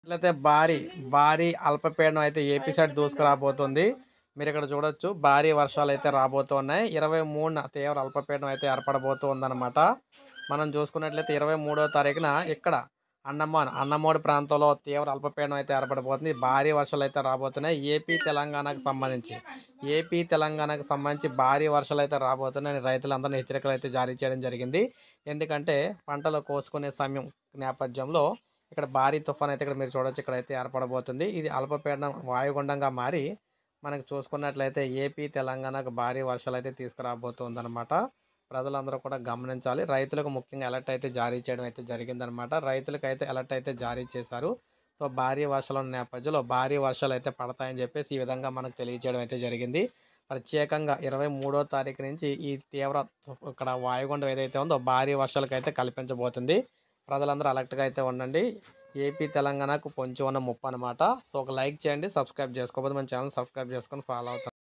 ఇట్లయితే భారీ, భారీ అల్పపీడనం అయితే ఏపీ సైడ్ దూసుకురాబోతుంది. మీరిక్కడ చూడొచ్చు భారీ వర్షాలైతే రాబోతున్నాయి. 23న తీవ్ర అల్పపీడనం అయితే ఏర్పడబోతూ ఉందన్నమాట. మనం చూసుకున్నట్లయితే 23వ తారీఖున ఇక్కడ అన్నమోడు ప్రాంతంలో తీవ్ర అల్పపీడనం అయితే ఏర్పడబోతుంది. భారీ వర్షాలైతే రాబోతున్నాయి. ఏపీ, తెలంగాణకు సంబంధించి భారీ వర్షాలైతే రాబోతున్నాయని రైతులందరిని హెచ్చరికలైతే జారీ చేయడం జరిగింది. ఎందుకంటే పంటలు కోసుకునే సమయం నేపథ్యంలో ఇక్కడ భారీ తుఫాన్ అయితే ఇక్కడ మీరు చూడొచ్చు ఇక్కడైతే ఏర్పడబోతుంది. ఇది అల్పపీడనం వాయుగుండంగా మారి మనకు చూసుకున్నట్లయితే ఏపీ, తెలంగాణకు భారీ వర్షాలైతే తీసుకురాబోతుందన్నమాట. ప్రజలందరూ కూడా గమనించాలి. రైతులకు ముఖ్యంగా అలర్ట్ అయితే జారీ చేయడం అయితే జరిగిందనమాట. రైతులకైతే అలర్ట్ అయితే జారీ చేశారు. సో, భారీ వర్షాల నేపథ్యంలో భారీ వర్షాలైతే పడతాయని చెప్పేసి ఈ విధంగా మనకు తెలియజేయడం అయితే జరిగింది. ప్రత్యేకంగా 23వ తారీఖు నుంచి ఈ తీవ్ర ఇక్కడ వాయుగుండం ఏదైతే ఉందో భారీ వర్షాలకైతే కల్పించబోతుంది. ప్రజలందరూ అలర్ట్‌గా అయితే ఉండండి. ఏపీ, తెలంగాణకు పొంచి ఉన్న ముప్పు అనమాట. సో, ఒక లైక్ చేయండి. సబ్స్క్రైబ్ చేసుకోకపోతే మన ఛానల్ సబ్స్క్రైబ్ చేసుకొని ఫాలో అవుతాను.